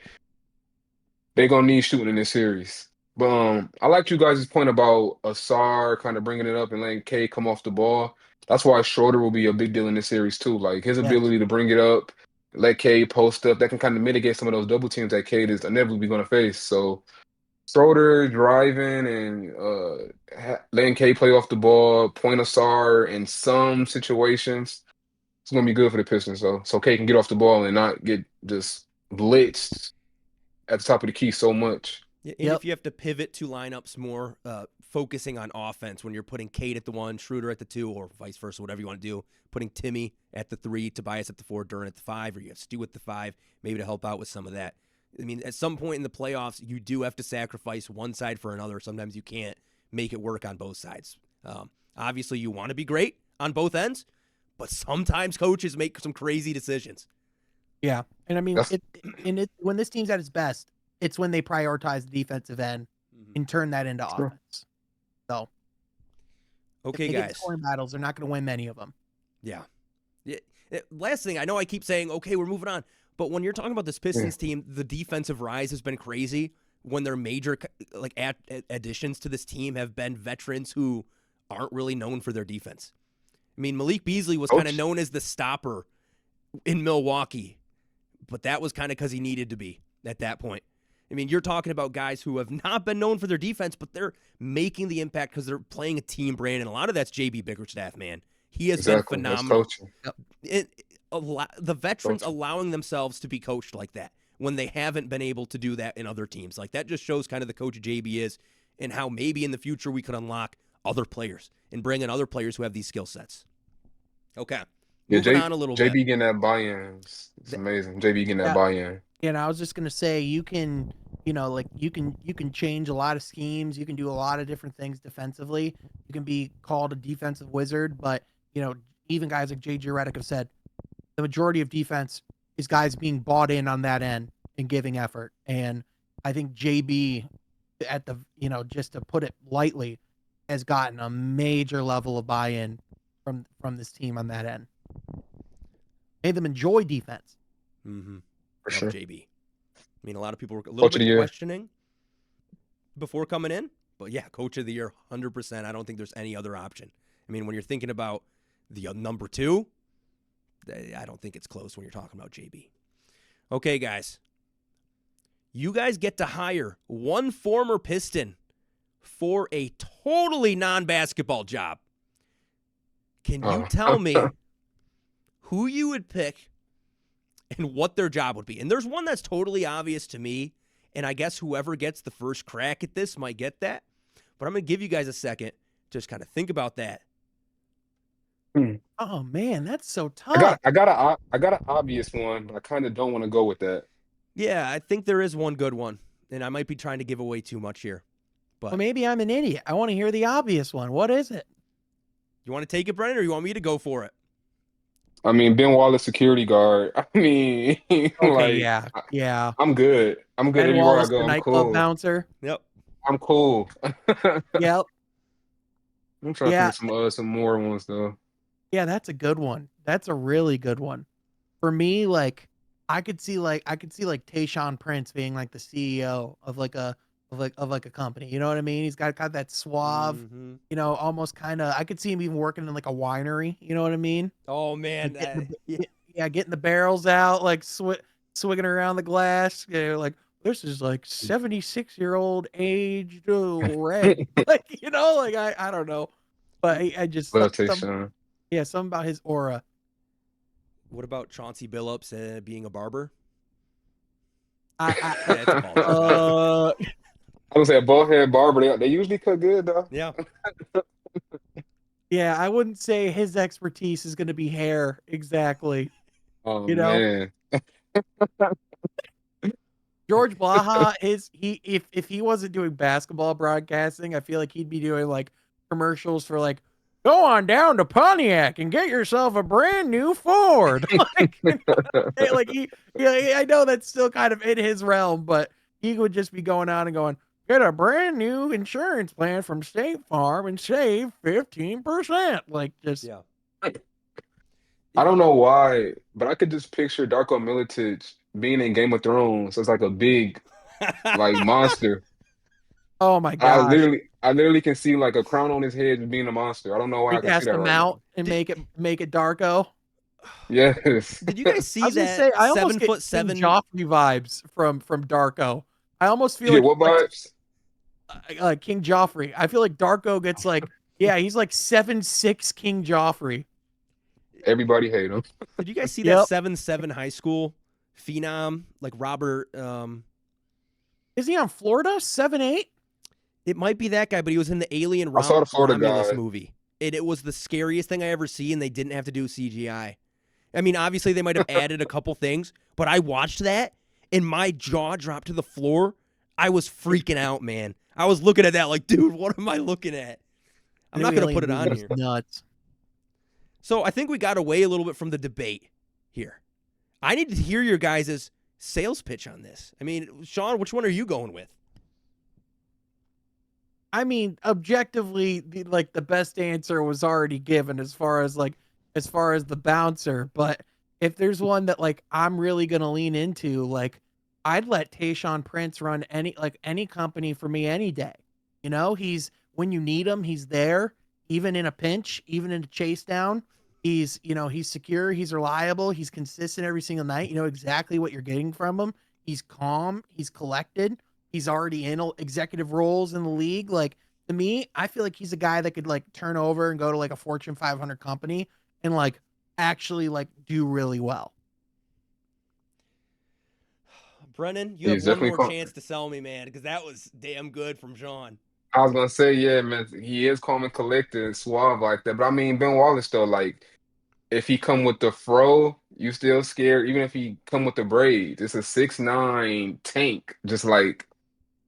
B: they're going to need shooting in this series. But I like you guys' point about Asar kind of bringing it up and letting K come off the ball. That's why Schroeder will be a big deal in this series too. Like his
C: Yes.
B: ability to bring it up, let K post up, that can kind of mitigate some of those double teams that Cade is inevitably going to face. So Schroeder driving and letting K play off the ball, point Asar in some situations, it's gonna be good for the Pistons. So K can get off the ball and not get just blitzed at the top of the key so much.
A: Yeah, and
C: Yep.
A: if you have to pivot to lineups more, focusing on offense when you're putting Kate at the 1, Schroeder at the 2, or vice versa, whatever you want to do, putting Timmy at the 3, Tobias at the 4, Duren at the 5, or you have Stu at the 5, maybe to help out with some of that. I mean, at some point in the playoffs, you do have to sacrifice one side for another. Sometimes you can't make it work on both sides. Obviously, you want to be great on both ends, but sometimes coaches make some crazy decisions.
C: Yeah, and I mean
B: That's
C: when this team's at its best, it's when they prioritize the defensive end and turn that into
B: true.
C: offense. So if
A: Okay,
C: they get in
A: guys.
C: scoring battles, they're not going to win many of them.
A: Yeah. Last thing, I know I keep saying, okay, we're moving on. But when you're talking about this
B: Yeah.
A: Pistons team, the defensive rise has been crazy. when their major like additions to this team have been veterans who aren't really known for their defense. I mean, Malik Beasley was kind of known as the stopper in Milwaukee, but that was kind of because he needed to be at that point. I mean, you're talking about guys who have not been known for their defense, but they're making the impact because they're playing a team brand, and a lot of that's JB Bickerstaff, man. He has been phenomenal. The veterans allowing themselves to be coached like that when they haven't been able to do that in other teams. Like, that just shows kind of the coach JB is and how maybe in the future we could unlock other players and bring in other players who have these skill sets. Okay. Moving on a little bit.
B: JB getting that buy-in. It's amazing. JB getting that buy-in.
C: And I was just going to say, you can change a lot of schemes. You can do a lot of different things defensively. You can be called a defensive wizard, but, even guys like J.J. Redick have said the majority of defense is guys being bought in on that end and giving effort. And I think JB just to put it lightly, has gotten a major level of buy-in from this team on that end. Made them enjoy defense.
A: Mm-hmm.
B: For sure.
A: JB. I mean, a lot of people were a little bit questioning before coming in, but yeah, Coach of the Year, 100%. I don't think there's any other option. I mean, when you're thinking about the number 2, I don't think it's close when you're talking about JB. Okay, guys. You guys get to hire one former Piston for a totally non-basketball job. Can you tell me who you would pick and what their job would be? And there's one that's totally obvious to me, and I guess whoever gets the first crack at this might get that. But I'm going to give you guys a second to just kind of think about that.
C: Oh man, that's so tough.
B: I got an obvious one, but I kind of don't want to go with that.
A: Yeah, I think there is one good one, and I might be trying to give away too much here. But
C: well, maybe I'm an idiot. I want to hear the obvious one. What is it?
A: You want to take it, Brennan, or you want me to go for it?
B: I mean, Ben Wallace, security guard. I mean,
C: okay, yeah.
B: I'm good. I'm good
C: Ben
B: anywhere
C: Wallace,
B: I go.
C: the
B: I'm
C: nightclub
B: cool.
C: bouncer.
A: Yep.
B: I'm cool.
C: Yep.
B: I'm trying to think some more ones though.
C: Yeah, that's a good one. That's a really good one. For me, like I could see Tayshaun Prince being like the CEO of a company. You know what I mean? He's got that suave, almost kind of. I could see him even working in like a winery. You know what I mean?
A: Oh man,
C: getting the barrels out, like swigging around the glass. Like this is like 76-year-old aged red. Like I don't know, but I just
B: Tayshaun.
C: Something about his aura.
A: What about Chauncey Billups being a barber?
B: I was gonna say a bald head barber. They usually cut good though.
A: Yeah.
C: Yeah, I wouldn't say his expertise is going to be hair exactly.
B: Oh man.
C: George Blaha if he wasn't doing basketball broadcasting, I feel like he'd be doing like commercials for like, go on down to Pontiac and get yourself a brand new Ford. I know that's still kind of in his realm, but he would just be going on and going, get a brand new insurance plan from State Farm and save 15%. Like just
B: yeah. I don't know why, but I could just picture Darko Milicic being in Game of Thrones as like a big like monster.
C: Oh my god!
B: I literally can see like a crown on his head being a monster. I don't know why I can see that right now.
C: And make it Darko.
B: Yes.
A: Did you guys see that?
C: I
A: 7'7"
C: King Joffrey vibes from Darko. I almost feel
B: like what vibes?
C: Like King Joffrey. I feel like Darko gets like he's like 7'6" King Joffrey.
B: Everybody hate him.
A: Did you guys see that 7'7" high school phenom like Robert?
C: Is he on Florida? 7'8"?
A: It might be that guy, but he was in the Alien Romulus movie. It was the scariest thing I ever seen. They didn't have to do CGI. I mean, obviously they might have added a couple things, but I watched that and my jaw dropped to the floor. I was freaking out, man. I was looking at that like, dude, what am I looking at? I'm not going to put it on here.
C: Nuts.
A: So I think we got away a little bit from the debate here. I need to hear your guys' sales pitch on this. I mean, Sean, which one are you going with?
C: I mean, objectively, the best answer was already given as far as the bouncer. But if there's one that like I'm really gonna lean into, like I'd let Tayshaun Prince run any company for me any day. You know, he's when you need him, he's there, even in a pinch, even in a chase down. He's secure, he's reliable, he's consistent every single night. You know exactly what you're getting from him. He's calm, he's collected. He's already in executive roles in the league. Like to me, I feel like he's a guy that could like turn over and go to like a Fortune 500 company and like actually like do really well.
A: Brennan, you have
B: He's
A: one
B: definitely
A: more chance to sell me, man, because that was damn good from Sean.
B: I was gonna say, yeah, man, he is calm and collected and suave like that. But I mean, Ben Wallace though, like if he come with the fro, you still scared. Even if he come with the braids, it's a 6'9" tank. Just like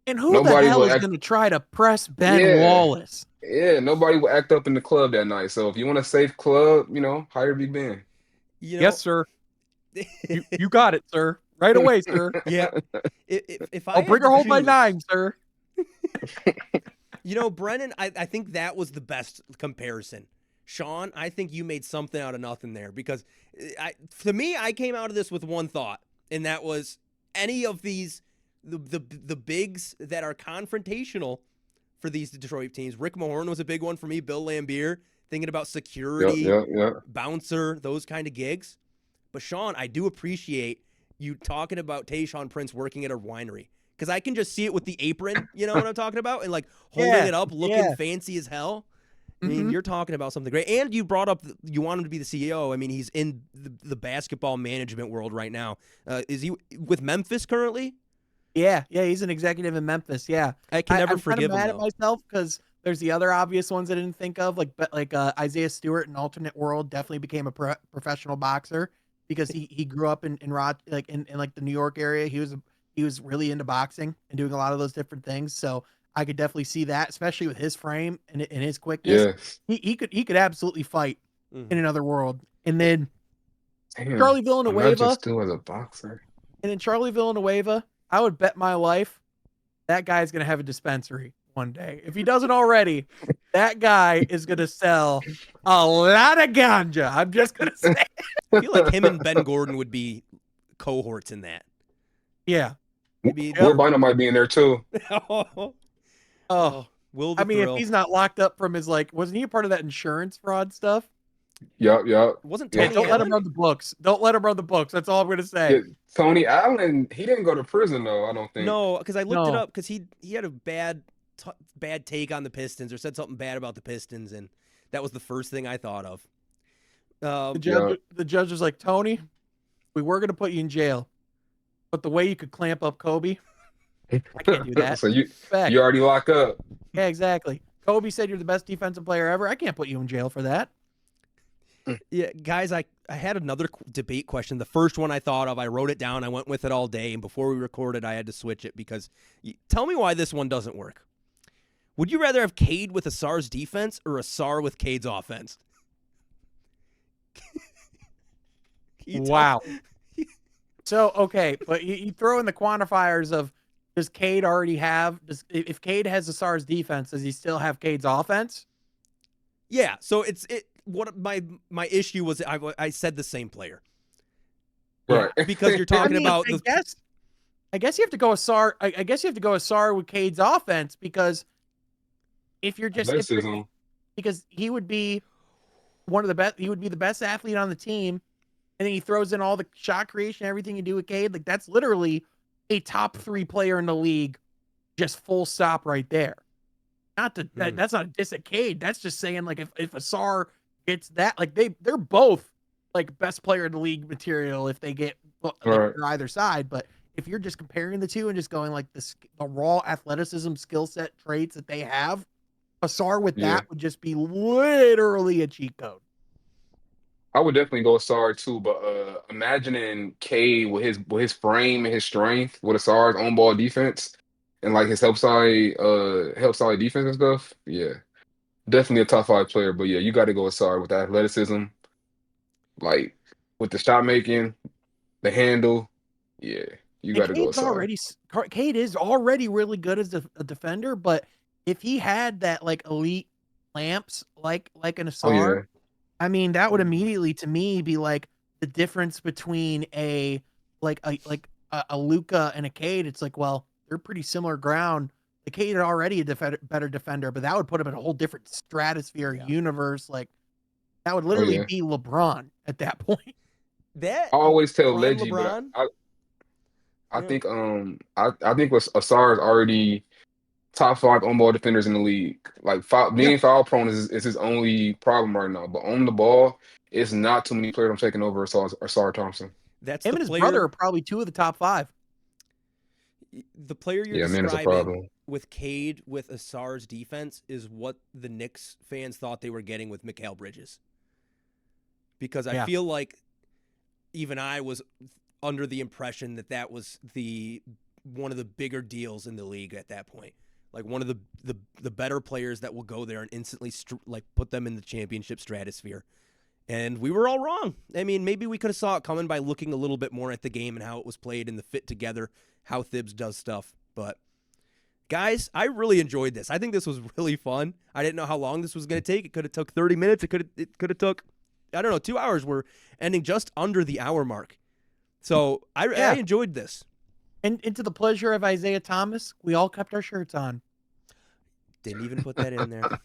C: And who the
B: nobody
C: hell
B: will
C: is
B: act.
C: going to try to press Ben
B: Yeah,
C: Wallace?
B: yeah, nobody will act up in the club that night. So if you want a safe club, hire Big Ben.
A: You
C: Yes,
A: know,
C: sir. You got it, sir. Right away, sir.
A: yeah. If I
C: I'll bring
A: had
C: her
A: to
C: home by
A: choose,
C: 9, sir.
A: Brennan, I think that was the best comparison. Sean, I think you made something out of nothing there because to me, I came out of this with one thought, and that was any of these the bigs that are confrontational for these Detroit teams. Rick Mahorn was a big one for me. Bill Laimbeer, thinking about
B: Yep,
A: security,
B: yep, yep.
A: bouncer, those kind of gigs. But Sean, I do appreciate you talking about Tayshaun Prince working at a winery. Because I can just see it with the apron, you know what I'm talking about? And like holding it up, looking fancy as hell. I mean, you're talking about something great. And you brought up, you want him to be the CEO. I mean, he's in the basketball management world right now. Is he with Memphis currently?
C: Yeah, he's an executive in Memphis. Yeah,
A: I can never
C: I'm
A: forgive
C: kind of mad
A: him,
C: at
A: though.
C: myself because there's the other obvious ones I didn't think of, like Isaiah Stewart in Alternate World definitely became a professional boxer because he grew up in like the New York area. He was really into boxing and doing a lot of those different things. So I could definitely see that, especially with his frame and his quickness.
B: Yes.
C: He could absolutely fight in another world. And then
B: Damn.
C: Charlie
B: Imagine
C: Villanueva,
B: Stu as a boxer.
C: I would bet my life that guy's going to have a dispensary one day. If he doesn't already, that guy is going to sell a lot of ganja. I'm just going to say.
A: I feel like him and Ben Gordon would be cohorts in that.
C: Yeah.
A: Maybe
B: Will Bynum might be in there too.
C: Oh,
A: Will the
C: I mean,
A: Thrill.
C: if he's not locked up from his wasn't he a part of that insurance fraud stuff?
B: Yup.
A: Wasn't
B: Yeah,
A: Tony
C: Don't let
A: Allen?
C: him run the books. Don't let him run the books. That's all I'm going to say.
B: Yeah, Tony Allen, he didn't go to prison though, I don't think.
A: No, because I looked it
C: No.
A: up because he had a bad take on the Pistons or said something bad about the Pistons, and that was the first thing I thought of.
C: The judge was like, Tony, we were going to put you in jail, but the way you could clamp up Kobe, I can't do that.
B: So you
C: Respect.
B: already locked up.
C: Yeah, exactly. Kobe said you're the best defensive player ever. I can't put you in jail for that.
A: Yeah, guys, I had another debate question. The first one I thought of, I wrote it down. I went with it all day, and before we recorded, I had to switch it because tell me why this one doesn't work. Would you rather have Cade with Asar's defense or Asar with Cade's offense?
C: Wow. So, okay, but you throw in the quantifiers of does Cade already have if Cade has Asar's defense, does he still have Cade's offense?
A: Yeah, so what my issue was I said the same player.
B: Right.
A: Because you're talking about
C: I guess you have to go Asar. I guess you have to go Asar with Cade's offense because if you're just because he would be one of the best. He would be the best athlete on the team, and then he throws in all the shot creation, everything you do with Cade. Like that's literally a top 3 player in the league, just full stop right there. That's not a diss at Cade. That's just saying like if Asar gets that, like they're both like best player in the league material if they get either side. But if you're just comparing the two and just going like the raw athleticism, skill set, traits that they have, Asar with that would just be literally a cheat code.
B: I would definitely go Asar too, but imagining K with his frame and his strength with Asar's on ball defense and like his help side defense and stuff. Yeah, definitely a top 5 player. But yeah, you got to go Asar with the athleticism, like with the shot making, the handle. Yeah, you got to go Asar.
C: Cade is already really good as a defender, but if he had that like elite lamps like an Asar, I mean, that would immediately to me be like the difference between a a Luka and a Cade, it's like, well, they're pretty similar ground. The Cade are already a better defender, but that would put him in a whole different stratosphere universe. Like that would
B: Oh
C: literally
B: yeah.
C: be LeBron at that point.
A: That
B: I always tell
A: prime
B: Leggy, but
A: LeBron.
B: I
A: Yeah.
B: think I think what Asar is already top five on ball defenders in the league. Like
C: Yeah.
B: being foul prone is his only problem right now. But on the ball, it's not too many players I'm taking over Asar Thompson.
A: That's
C: Him
A: the
C: and his brother are
A: player.
C: probably 2 of the top 5.
A: The player you're
B: Yeah, man, it's a
A: describing
B: problem.
A: with Cade with Asar's defense is what the Knicks fans thought they were getting with Mikal Bridges. Because I
C: Yeah.
A: feel like even I was under the impression that that was one of the bigger deals in the league at that point. Like one of the better players that will go there and instantly put them in the championship stratosphere. And we were all wrong. I mean, maybe we could have saw it coming by looking a little bit more at the game and how it was played and the fit together, how Thibs does stuff. But guys, I really enjoyed this. I think this was really fun. I didn't know how long this was going to take. It could have took 30 minutes. It could have took, I don't know, 2 hours. We're ending just under the hour mark. So I enjoyed this.
C: And to the pleasure of Isaiah Thomas, we all kept our shirts on.
A: Didn't even put that in there.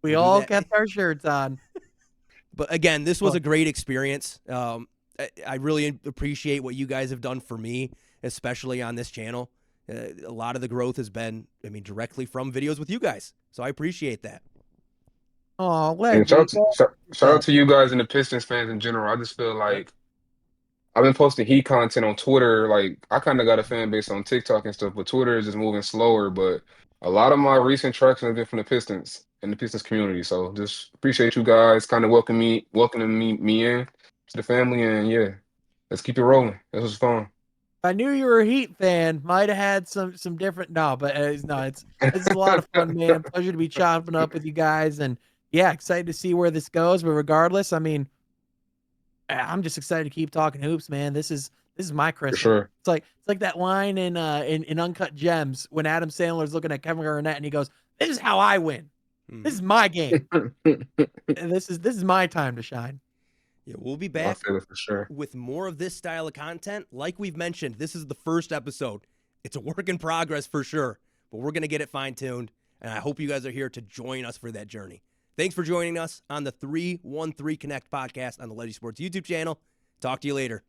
C: We all kept our shirts on.
A: But again, this was a great experience. I really appreciate what you guys have done for me, especially on this channel. A lot of the growth has been, directly from videos with you guys. So I appreciate that.
C: Oh,
B: And shout out to you guys and the Pistons fans in general. I just feel like I've been posting Heat content on Twitter. Like I kind of got a fan base on TikTok and stuff, but Twitter is just moving slower. But a lot of my recent traction has been from the Pistons and the Pistons community. So just appreciate you guys kind of welcoming me in to the family. And yeah, let's keep it rolling. This was fun.
C: I knew you were a Heat fan. Might have had some different but it's a lot of fun, man. Pleasure to be chopping up with you guys, and yeah, excited to see where this goes. But regardless, I mean, I'm just excited to keep talking hoops, man. This is my Christmas.
B: For sure.
C: It's like that line in Uncut Gems when Adam Sandler's looking at Kevin Garnett and he goes, "This is how I win. This is my game. And this is my time to shine."
A: Yeah, we'll be back
B: I feel it for sure.
A: with more of this style of content. Like we've mentioned, this is the first episode. It's a work in progress for sure, but we're going to get it fine-tuned, and I hope you guys are here to join us for that journey. Thanks for joining us on the 313 Connect podcast on the Leggy Sports YouTube channel. Talk to you later.